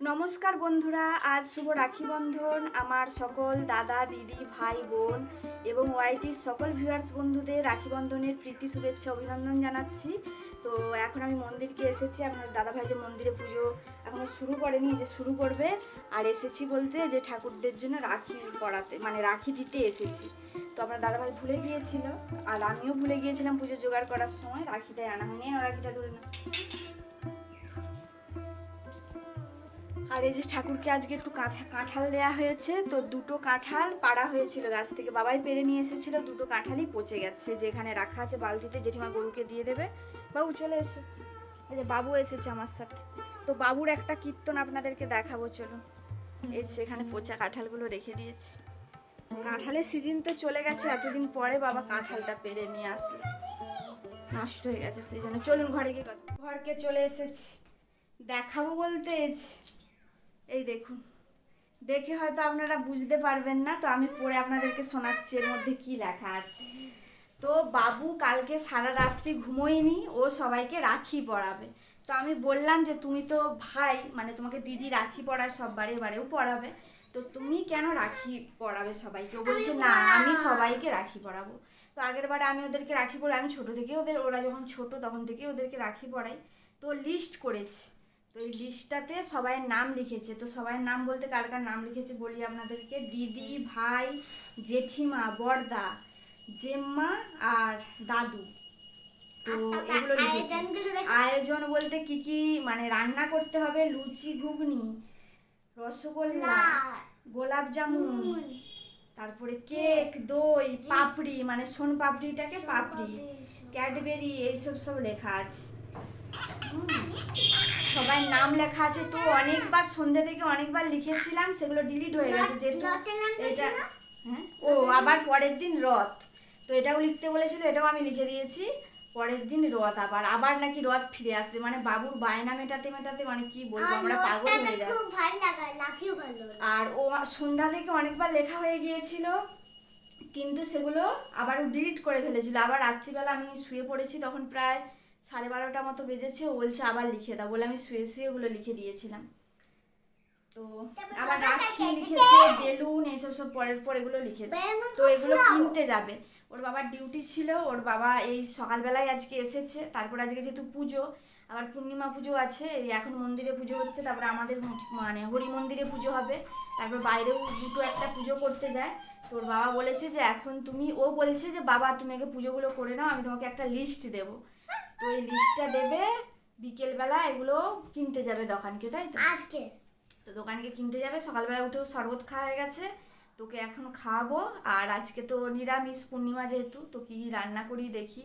नमस्कार बंधुरा आज शुभ राखी बंधन आमार सकल दादा दिदी भाई बोन एवं वाईटी सकल भिउयार्स बंधुदेर राखी बंधनेर प्रीति शुभेच्छा अभिनंदन जानाচ্ছি। तो এখন আমি মন্দিরকে এসেছি। আপনার দাদা ভাই যে মন্দিরে পুজো এখনো শুরু করেনি, যে শুরু করবে, আর এসেছি বলতে যে ঠাকুরদের জন্য রাখি পরাতে মানে রাখি দিতে এসেছি। তো আপনার দাদা ভাই ভুলে গিয়েছিল আর আমিও ভুলে গিয়েছিলাম পুজো জোগাড় করার সময়, রাখিটাই আনা হয়নি। রাখিটা ধরে না। আর এই যে ঠাকুরকে আজকে একটু কাঁঠাল দেওয়া হয়েছে। তো দুটো কাঁঠাল পাড়া হয়েছিল গাছ থেকে, বাবাই পেরে নিয়ে এসেছিল। দুটো কাঁঠালই পচে গেছে, যেখানে রাখা আছে বালতিতে, জেঠিমা গরুকে দিয়ে দেবে। বাবু চলে এসো। এই যে বাবু এসেছে আমার সাথে। তো বাবুর একটা কীর্তন আপনাদেরকে দেখাবো, চলো। এই সেখানে পচা কাঁঠালগুলো রেখে দিয়েছি। কাঁঠালের সিজন তো চলে গেছে, এতদিন পরে বাবা কাঁঠালটা পেরে নিয়ে আসলে, নষ্ট হয়ে গেছে সেই জন্য। চলুন ঘরে গিয়ে ঘরকে চলে এসেছি। দেখাবো বলতে এই দেখুন, দেখে হয়তো আপনারা বুঝতে পারবেন না, তো আমি পড়ে আপনাদেরকে শোনাচ্ছি এর মধ্যে কি লেখা আছে। তো বাবু কালকে সারা রাত্রি ঘুমোয়নি, ও সবাইকে রাখি পরাবে। তো আমি বললাম যে তুমি তো ভাই, মানে তোমাকে দিদি রাখি পরায়, সব বারেও পরাবে, তো তুমি কেন রাখি পরাবে সবাইকে? ও বলছে না, আমি সবাইকে রাখি পরাবো। তো আগের বারে আমি ওদেরকে রাখি পরাই, আমি ছোটো থেকে ওরা যখন ছোট তখন থেকে ওদেরকে রাখি পরাই। তো লিস্ট করেছি, তো এই লিস্টটাতে সবাই নাম লিখেছে। তো সবাই নাম বলতে কার কার নাম লিখেছে বলি আপনাদেরকে। দিদি, ভাই, জেঠিমা, বড়দা, জেম্মা আর দাদু। তো এগুলো লিখেছে। আয়োজন বলতে কি কি মানে রান্না করতে হবে: লুচি, ঘুগনি, রসগোল্লা, গোলাপ জামুন, তারপরে কেক, দই, পাপড়ি মানে সোন পাপড়িটাকে পাপড়ি, ক্যাডবেরি, এইসব সব লেখা আছে। সবাই নাম লেখা আছে। তো অনেকবার সন্ধ্যে থেকে অনেকবার লিখেছিলাম, সেগুলো ডিলিট হয়ে গেছে যেহেতু এটা। হ্যাঁ, ও আবার পরের দিন রথ, তো এটাও লিখতে বলেছিল, এটাও আমি লিখে দিয়েছি। পরের দিন রথ, আবার নাকি রথ ফিরে আসবে, মানে বাবুর বায়না মেটাতে মেটাতে মানে কি বলবো, আমরা পাগল হয়ে যাচ্ছি। আর ও সন্ধ্যা থেকে অনেকবার লেখা হয়ে গিয়েছিল, কিন্তু সেগুলো আবার ডিলিট করে ফেলেছিল। আবার রাত্রিবেলা আমি শুয়ে পড়েছি, তখন প্রায় 12:30 মতো বেজেছে। ও বলছে আবার লিখে দাও, বলে আমি শুয়ে শুয়ে ওগুলো লিখে দিয়েছিলাম। তো আবার রাখি লিখেছে, বেলুন, এইসব সব পরের পর এগুলো লিখেছে। তো এগুলো কিনতে যাবে। ওর বাবার ডিউটি ছিল, ওর বাবা এই সকালবেলায় আজকে এসেছে। তারপর আজকে যেহেতু পুজো, আবার পূর্ণিমা পুজো আছে, এই এখন মন্দিরে পুজো হচ্ছে, তারপরে আমাদের মানে হরি মন্দিরে পুজো হবে, তারপর বাইরেও দুটো একটা পুজো করতে যায়। তো ওর বাবা বলেছে যে এখন ও বলছে যে বাবা তুমি আগে পুজোগুলো করে নাও, আমি তোমাকে একটা লিস্ট দেবো। তো এই লিস্টটা দেবে বিকেলবেলা, এগুলো কিনতে যাবে দোকানকে, তাই তো আজকে। তো দোকানকে কিনতে যাবে, সকালবেলা উঠেও শরবত খাওয়া হয়ে গেছে, তোকে এখন খাওয়াবো। আর আজকে তো নিরামিষ, পূর্ণিমা যেহেতু, তো কি রান্না করি দেখি,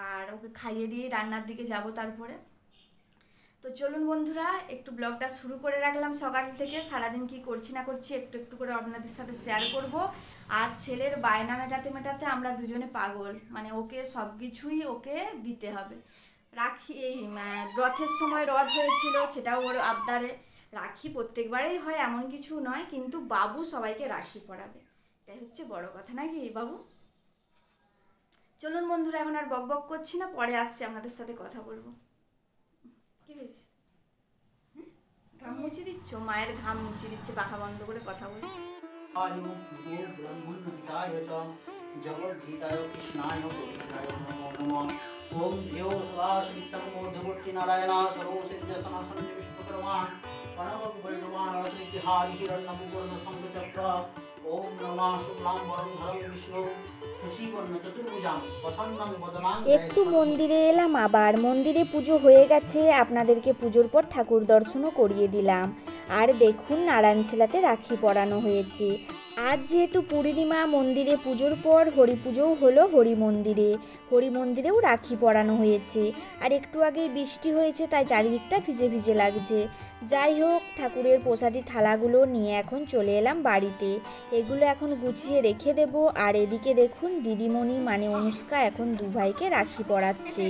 আর ওকে খাইয়ে দিয়ে রান্নার দিকে যাব তারপরে। তো চলুন বন্ধুরা, একটু ব্লগটা শুরু করে রাখলাম। সকাল থেকে সারাদিন কি করছি না করছি একটু একটু করে আপনাদের সাথে শেয়ার করব। আর ছেলের বায়না মেটাতে মেটাতে আমরা দুজনে পাগল, মানে ওকে সব কিছুই ওকে দিতে হবে। রাখি এই রথের সময় রথ হয়েছিল, সেটাও ওর আবদারে। রাখি প্রত্যেকবারেই হয় এমন কিছু নয়, কিন্তু বাবু সবাইকে রাখি পরাবে, এটাই হচ্ছে বড় কথা, নাকি বাবু? চলুন বন্ধুরা, এখন আর বক বক করছি না, পরে আসছি আপনাদের সাথে কথা বলবো। কি হয়েছে? ঘাম মুছে দিচ্ছ? মায়ের ঘাম মুছে দিচ্ছে, পাখা বন্ধ করে কথা বলছে। জগদ্ধিতায় কৃষ্ণায় গোবিন্দায় নমো নমঃ। ওম ধিয়ো সদা সবিতং মধ্যবর্তী নারায়ণ সর্বসিদ্ধসনাসন বিষ্ণুকর্মা প্रणवं वैभवान् अलकृतिहारि हिरण्यमुकुरं शङ्खचक्र। ओम नमः शुक्लां वरदं विष्णु शशिवर्णं चतुर्भुजां प्रसन्नं वदनां। একটু মন্দিরে এলাম, আবার মন্দিরে পুজো হয়ে গেছে, আপনাদেরকে পুজোর পর ঠাকুর দর্শনও করিয়ে দিলাম। আর দেখুন নারায়ণশিলাতে রাখি পরানো হয়েছে। আজ যেহেতু পূর্ণিমা, মন্দিরে পুজোর পর হরি পুজোও হলো হরি মন্দিরেও রাখি পরানো হয়েছে। আর একটু আগেই বৃষ্টি হয়েছে, তাই চারিদিকটা ভিজে ভিজে লাগছে। যাই হোক, ঠাকুরের প্রসাদী থালাগুলো নিয়ে এখন চলে এলাম বাড়িতে। এগুলো এখন গুছিয়ে রেখে দেব। আর এদিকে দেখুন দিদিমণি মানে অনুষ্কা এখন দু ভাইকে রাখি পরাচ্ছে।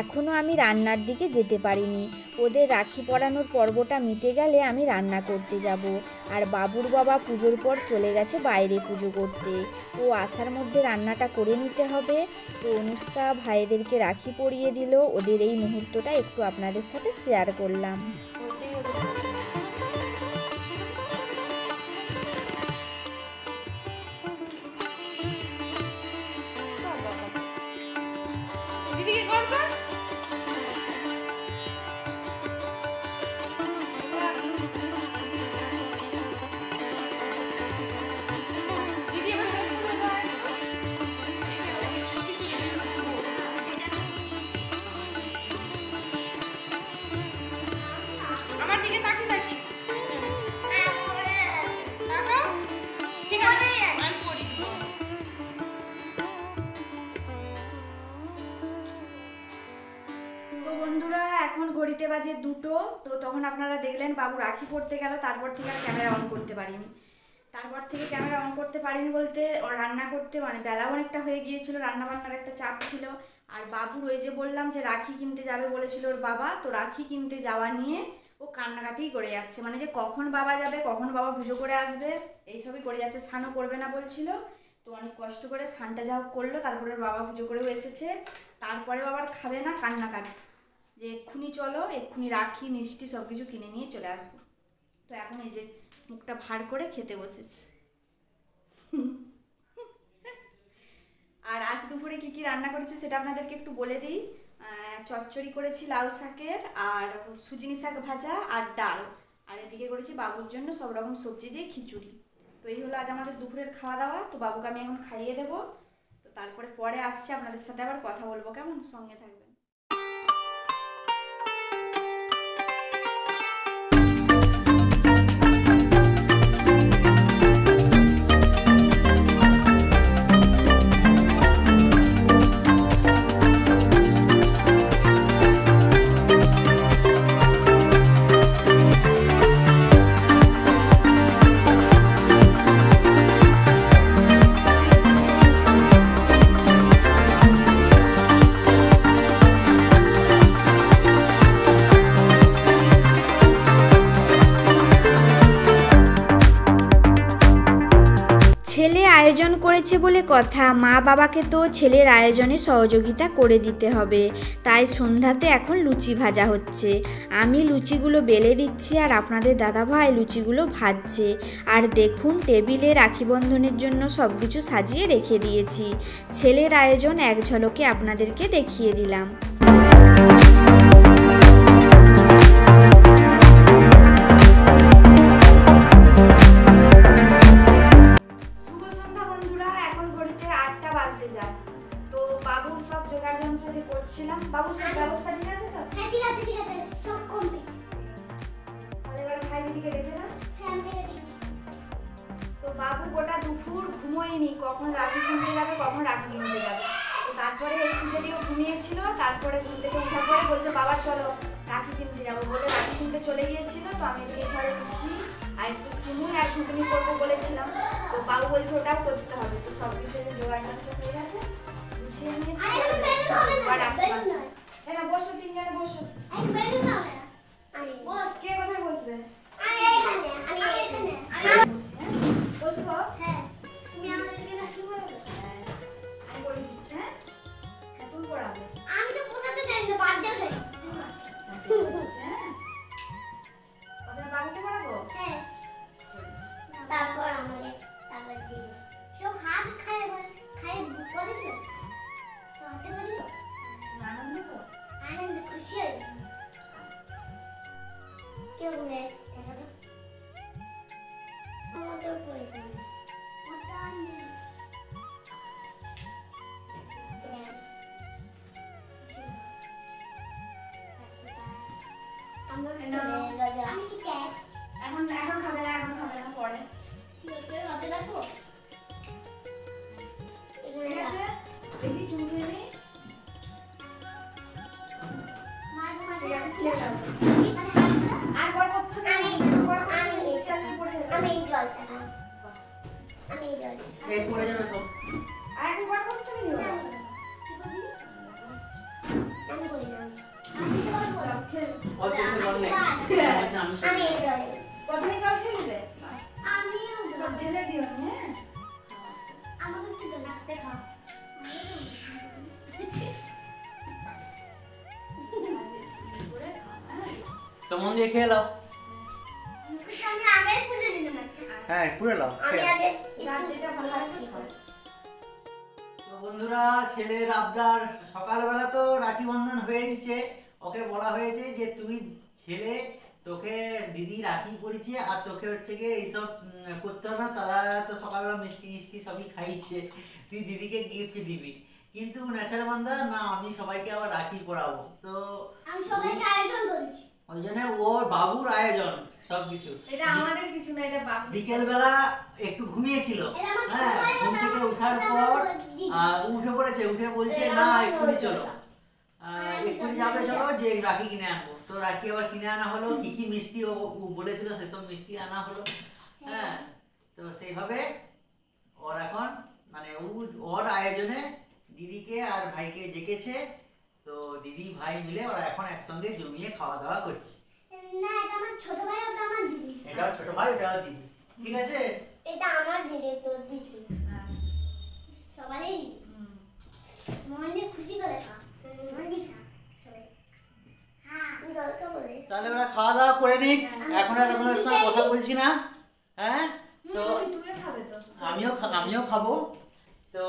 এখনও আমি রান্নার দিকে যেতে পারিনি। ওদের রাখি পরানোর পর্বটা মিটে গেলে আমি রান্না করতে যাব। আর বাবুর বাবা পুজোর পর চলে গেছে বাইরে পুজো করতে। ও আসার মধ্যে রান্নাটা করে নিতে হবে। তো অনুষ্কা ভাইদেরকে রাখি পরিয়ে দিল। ওদের এই মুহূর্তটা একটু আপনাদের সাথে শেয়ার করলাম। বন্ধুরা এখন ঘড়িতে বাজে 2টো। তো তখন আপনারা দেখলেন বাবু রাখি পড়তে গেল, তারপর থেকে আর ক্যামেরা অন করতে পারিনি। বলতে রান্না করতে মানে বেলা অনেকটা হয়ে গিয়েছিল, রান্নাবান্নার একটা চাপ ছিল। আর বাবুর ওই যে বললাম যে রাখি কিনতে যাবে বলেছিল ওর বাবা, তো রাখি কিনতে যাওয়া নিয়ে ও কান্নাকাটি করে যাচ্ছে, মানে যে কখন বাবা যাবে, কখন বাবা পুজো করে আসবে, এইসবই করে যাচ্ছে। স্নানও করবে না বলছিল, তো অনেক কষ্ট করে স্নানটা যাও করলো, তারপরে বাবা পুজো করেও এসেছে। তারপরে বাবার খাবে না, কান্নাকাটি যে এক্ষুনি চলো, এক্ষুনি রাখি মিষ্টি সব কিছু কিনে নিয়ে চলে আসবো। তো এখন এই যে মুখটা ভার করে খেতে বসেছে। আর আজ দুপুরে কি কি রান্না করেছি সেটা আপনাদেরকে একটু বলে দিই। চচ্চড়ি করেছি লাউ শাকের, আর সুজনি শাক ভাজা, আর ডাল, আর এদিকে করেছি বাবুর জন্য সব রকম সবজি দিয়ে খিচুড়ি। তো এই হলো আজ আমাদের দুপুরের খাওয়া দাওয়া। তো বাবুকে আমি এখন খাইয়ে দেবো। তো তারপরে পরে আসছি, আপনাদের সাথে আবার কথা বলবো, কেমন? সঙ্গে থাকবেন। ছেলে আয়োজন করেছে বলে কথা, মা বাবাকে তো ছেলের আয়োজনে সহযোগিতা করে দিতে হবে। তাই সন্ধ্যাতে এখন লুচি ভাজা হচ্ছে। আমি লুচিগুলো বেলে দিচ্ছি আর আপনাদের দাদাভাই লুচিগুলো ভাজছে। আর দেখুন টেবিলে রাখি বন্ধনের জন্য সব কিছু সাজিয়ে রেখে দিয়েছি। ছেলের আয়োজন এক ঝলকে আপনাদেরকে দেখিয়ে দিলাম। বাবু সব ব্যবস্থা ঠিক আছে তো? হ্যাঁ ঠিক আছে সব কমপ্লিট। তাহলে এবার ভাই দিদিকে রেখে দাও। হ্যাঁ আমি রেখে দিচ্ছি। তো বাবু গোটা দুপুর ঘুমোয়নি, কখন রাখি কিনতে যাবে, কখন রাখি কিনতে যাবে। তো তারপরে একটু যদিও ঘুমিয়েছিল, তারপরে ঘুম থেকে ওঠার পরে বলছে বাবা চলো রাখি কিনতে যাবো বলে রাখি কিনতে চলে গিয়েছিল। তো আমি এদিকে ঘরে লুচি আর একটু সিমুই আর ঘুগনি করবো বলেছিলাম। তো বাবু বলছে ওটাও করতে হবে। তো সব কিছু জোগাড় হয়ে গেছে, গুছিয়ে নিয়েছি। না বসো, তিনজনে বসো। বস, কে কোথায় বসবে? বসবো? হ্যাঁ তুমি আমাদেরকে রাখি বলবে? আমি বলে দিচ্ছি। হ্যাঁ তুমি পড়াবে? আমি তো পড়াতে জানি না, বাদ দাও সেটা। বাবুকে পড়াবো? হ্যাঁ তারপর আমাকে তারপর দিয়ে সব হাত খায় করে দিল হাতে করে দিল। আনন্দ তো, আনন্দ খুশি হয়ে গেছে। কেউ নেই দেখা তো আমাদের প্রয়োজন ওটা নেই। আমি কি এখন খাবে না, পরে ঠিক আছে হাতে রাখো। ঠিক আছে দেখি চুমকি নেই। ঠিক আছে খেয়ে যাবো। আর বড় করতে হবে? আমি এই জলটা পড়ে যাবে সব। আর একটু বড় করতে হবে? আমি করি না। আমি প্রথমে জল খেয়ে নেবে, আমিও সব ঢেলে দিও নি, হ্যাঁ? আমাকে একটু জল আসতে খাও। মন দিয়ে খেয়ে নাও। আমি আগে পুজো দিলাম একটা। হ্যাঁ পুরো নাও। আমি আগে যার যেটা ভালো লাগছে খাও। তো বন্ধুরা, ছেলের আবদার, সকালবেলা তো রাখি বন্ধন হয়ে গেছে, ওকে বলা হয়েছে যে তুই ছেলে, তোকে দিদি রাখি পড়েছে আর তোকে হচ্ছে গিয়ে এইসব করতে হবে না, তারা তো সকালবেলা মিষ্টি মিষ্টি সবই খাইছে, তুই দিদিকে গিফট দিবি। কিন্তু ন্যাচারাল বান্ধা না, আমি সবাইকে আবার রাখি পরাবো, তো আমি সবাইকে আয়োজন করেছি। ওই জন্য ওর বাবুর আয়োজন সবকিছু। এটা আমাদের কিছু না, এটা বাবু। বিকেলবেলা একটু ঘুমিয়েছিল, এটা আমার ছোট হ্যাঁ, ভাই, ঘুম এটা থেকে আমার ওঠার ছোট পর ভাই, দিদি। উঠে পড়েছে, উঠে বলছে এটা না আমার এক্ষুনি বড় চলো, দাদা। এক্ষুনি যাবে, চলো যে রাখি কিনে আনবো। তো রাখি আবার কিনে আনা হলো, কি কি মিষ্টি ও বলেছিল সেসব মিষ্টি আনা হলো, হ্যাঁ। তো সেইভাবে ওর এখন মানে ওর আয়োজনে দিদিকে আর ভাইকে ডেকেছে, তো দিদি ভাই মিলে ওরা এখন একসঙ্গে জমিয়ে খাওয়া দাওয়া করছে। না, এটা আমার ছোট ভাই, ওটা আমার দিদি। এটাও ছোট ভাই, এটাও দিদি, ঠিক আছে। এটা আমার দিদি, তোর দিদি। সবারই দিদি। মন দিয়ে খুশি করে খা। মন দিয়ে খা সবাই। হ্যাঁ, জলকে বলে। তাহলে ওরা খাওয়া দাওয়া করে নিক, এখন আর আপনাদের সঙ্গে কথা বলছি না, হ্যাঁ। তো তুমিও খাবে তো? আমিও খাবো, তো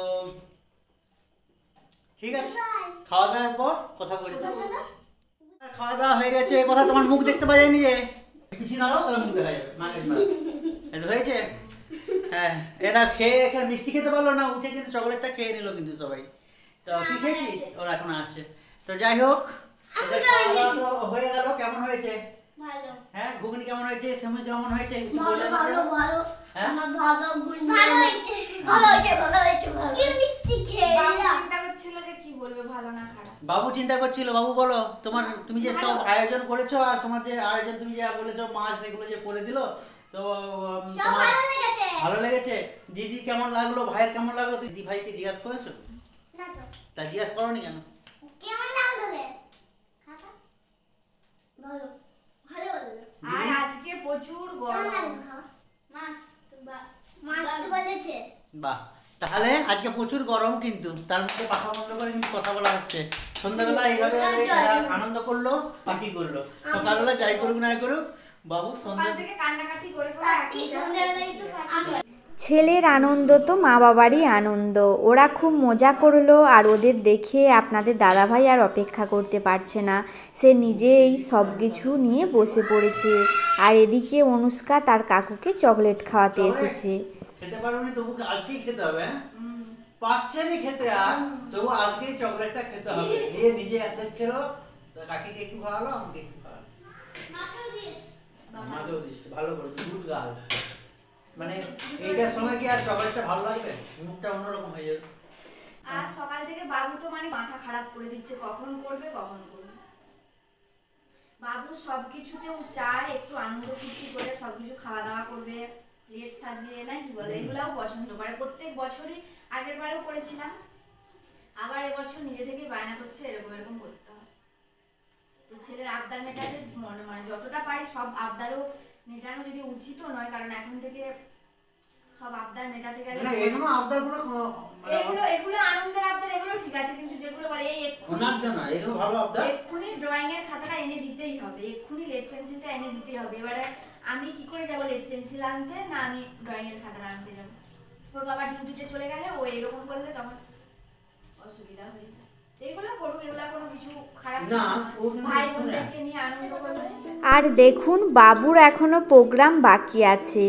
ঠিক আছে, খাওয়া দাওয়ার পর কথা বলছি। খাওয়া দাওয়া হয়ে গেছে, কথা তোমার মুখ দেখতে পাওয়া যায়নি, যে পিছিয়ে না তাহলে মুখ দেখা যাবে, এটা হয়েছে। হ্যাঁ, এরা খেয়ে এখানে মিষ্টি খেতে পারলো না, উঠে কিন্তু চকলেটটা খেয়ে নিল কিন্তু সবাই। তো তুই খেয়েছিস? ওরা এখন আছে। তো যাই হোক, ওদের খাওয়া দাওয়া তো হয়ে গেল। কেমন হয়েছে? ভালো। হ্যাঁ, ঘুগনি কেমন হয়েছে, সেমুই কেমন হয়েছে, কিছু ভালো, বলে না ভালো, তো? ভালো। হ্যাঁ? আমার ভালো গুণ- ভালো হয়েছে, ভালো হয়েছে, ভালো হয়েছে, ভালো। কি মিষ্টি খেয়ে বাবু নিলাম। চিন্তা করছিল যে কি বলবে, ভালো না খারাপ। বাবু চিন্তা করছিল। বাবু বলো, তুমি যে সব আয়োজন করেছো আর তোমার যে আয়োজন তুমি যে বলেছো মাছ এগুলো যে করে দিল, তো সব তোমার ভালো লেগেছে। ভালো লেগেছে? দিদি কেমন লাগলো, ভাইয়ের কেমন লাগলো, তুই দিদি ভাইকে জিজ্ঞাসা করেছো? না তো। তা জিজ্ঞাসা করোনি কেন? কেমন লাগলো রে? খাতা? ভালো। ভালো বললো। আর আজকে প্রচুর কেমন গরম। লাগলো খাওয়া? মাছ তো বলেছে। বাহ, তাহলে আজকে প্রচুর গরম, কিন্তু তার মধ্যে পাখা বন্ধ করে কিন্তু কথা বলা হচ্ছে। সন্ধ্যাবেলা এইভাবে এরা আনন্দ করলো, পার্টি করলো। সকালবেলা যাই করুক না করুক, বাবু সকাল সন্ধ্যা থেকে কান্নাকাটি করে করে পার্টি এখন সন্ধ্যাবেলায় একটু পার্টি। ছেলের আনন্দ তো মা বাবারই আনন্দ। ওরা খুব মজা করলো, আর ওদের দেখে আপনাদের দাদাভাই আর অপেক্ষা করতে পারছে না, সে নিজেই সব কিছু নিয়ে বসে পড়েছে। আর এদিকে অনুষ্কা তার কাকুকে চকলেট খাওয়াতে এসেছে। খেতে পারোনি, তবু আজকেই খেতে হবে, হ্যাঁ? পাচ্ছেনই খেতে, আর তবু আজকেই চকলেটটা খেতে হবে। নিয়ে নিজে এত খেলো, কাকিকে একটু খাওয়ালো, আমাকে একটু খাওয়ালো, মাকেও দিয়ে। আমাকেও দিচ্ছে। ভালো করেছে, গুড গার্ল। মানে এইটার সময় কি আর চকলেটটা ভালো লাগবে? মুখটা অন্যরকম হয়ে যাবে। আর সকাল থেকে বাবু তো মানে মাথা খারাপ করে দিচ্ছে, কখন করবে কখন করবে। বাবু সবকিছুতেও চায় একটু আনন্দ ফুর্তি করে সবকিছু খাওয়া দাওয়া করবে, প্লেট সাজিয়ে, না কি বলে, এগুলাও পছন্দ করে। প্রত্যেক বছরই, আগের বারেও করেছিলাম, আবার এবছর নিজে থেকেই বায়না করছে এরকম এরকম করতে হবে। তো ছেলের আবদার মেটাতে মানে যতটা পারি সব আবদারও মেটানো যদি উচিতও নয়, কারণ এখন থেকে সব আবদার মেটাতে গেলে না, এগুলো আবদারগুলো এগুলো আনন্দের আবদার, এগুলো ঠিক আছে, কিন্তু যেগুলো বলে এই শোনার জন্য এগুলো ভালো আবদার। এক্ষুনি ড্রয়িং এর খাতাটা এনে দিতেই হবে, এক্ষুনি লেড পেন্সিলটা এনে দিতেই হবে। এবারে আমি কি করে যাবো লেড পেন্সিল আনতে, না আমি ড্রয়িং এর খাতাটা আনতে যাবো? ওর বাবা ডিউটিতে চলে গেলে ও এরকম করলে তখন অসুবিধা হয়ে যায়। এগুলো করুক, এগুলো কোনো কিছু খারাপ না, কিছু ও কিন্তু ভাই কিছু না। বোনদেরকে নিয়ে আনন্দ করবে। আর দেখুন, বাবুর এখনও প্রোগ্রাম বাকি আছে।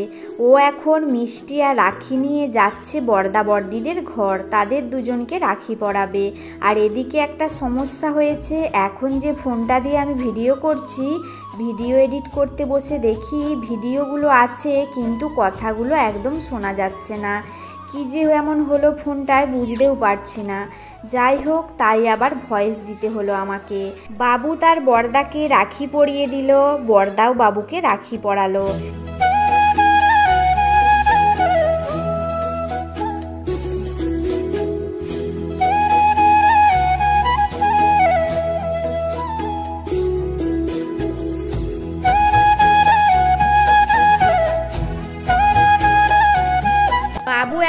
ও এখন মিষ্টি আর রাখি নিয়ে যাচ্ছে বর্দা বর্দিদের ঘর, তাদের দুজনকে রাখি পরাবে। আর এদিকে একটা সমস্যা হয়েছে, এখন যে ফোনটা দিয়ে আমি ভিডিও করছি, ভিডিও এডিট করতে বসে দেখি ভিডিওগুলো আছে কিন্তু কথাগুলো একদম শোনা যাচ্ছে না। কি যে এমন হলো ফোনটায় বুঝতেও পারছি না। যাই হোক, তাই আবার ভয়েস দিতে হলো আমাকে। বাবু তার বর্দাকে রাখি পরিয়ে দিল, বর্দাও বাবুকে রাখি পরালো।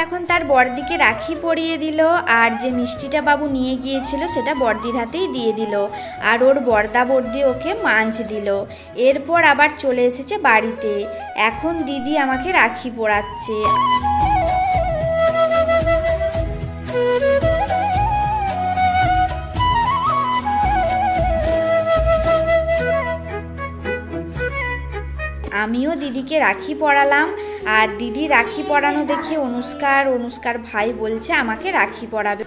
এখন তার বড়দিকে রাখি পরিয়ে দিল, আর যে মিষ্টিটা বাবু নিয়ে গিয়েছিল সেটা বড়দির হাতেই দিয়ে দিল, আর ওর বড়দা বড়দি ওকে মাঞ্চ দিল। এরপর আবার চলে এসেছে বাড়িতে। এখন দিদি আমাকে রাখি পরাচ্ছে। আমিও দিদিকে রাখি পরালাম, আর দিদি রাখি পরানো দেখে অনুষ্কার ভাই বলছে আমাকে রাখি পরাবে।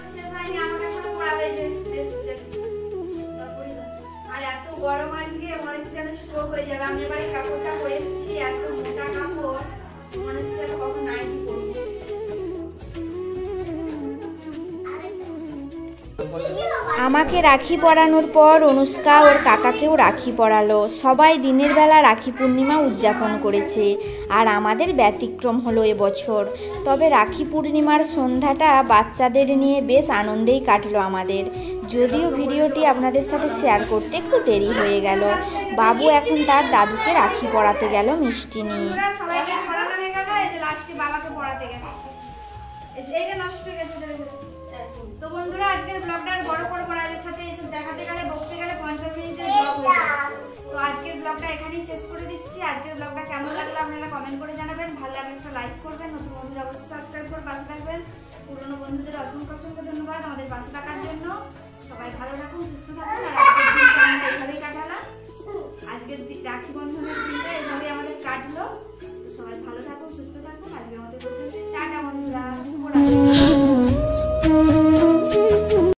আর এত গরম আজকে মনে হচ্ছে যেন স্ট্রোক হয়ে যাবে। আমি এবারে কাপড়টা পরে এসেছি, এত মোটা কাপড়, মনে হচ্ছে কখন নাইটি পরবো। আমাকে রাখি পরানোর পর অনুষ্কা ওর কাকাকেও রাখি পরালো। সবাই দিনের বেলা রাখি পূর্ণিমা উদযাপন করেছে, আর আমাদের ব্যতিক্রম হলো এবছর। তবে রাখি পূর্ণিমার সন্ধ্যাটা বাচ্চাদের নিয়ে বেশ আনন্দেই কাটলো আমাদের। যদিও ভিডিওটি আপনাদের সাথে শেয়ার করতে একটু দেরি হয়ে গেল। বাবু এখন তার দাদুকে রাখি পরাতে গেল মিষ্টি নিয়ে। সবাইকে পরানো হয়ে গেল, এই যে লাস্টে বাবাকে পরাতে গেছে। এইটা নষ্ট হয়ে গেছে। তো বন্ধুরা, আজকের ব্লগটা আর বড় করবো না, এর সাথে এসব দেখাতে গেলে বলতে গেলে 50 মিনিটের ব্লগ হয়ে যাবে। তো আজকের ব্লগটা এখানেই শেষ করে দিচ্ছি। আজকের ব্লগটা কেমন লাগলো আপনারা কমেন্ট করে জানাবেন। ভালো লাগলে একটা লাইক করবেন, নতুন বন্ধুরা অবশ্যই সাবস্ক্রাইব করে পাশে থাকবেন। পুরনো বন্ধুদের অসংখ্য ধন্যবাদ আমাদের পাশে থাকার জন্য। সবাই ভালো থাকুন, সুস্থ থাকুন।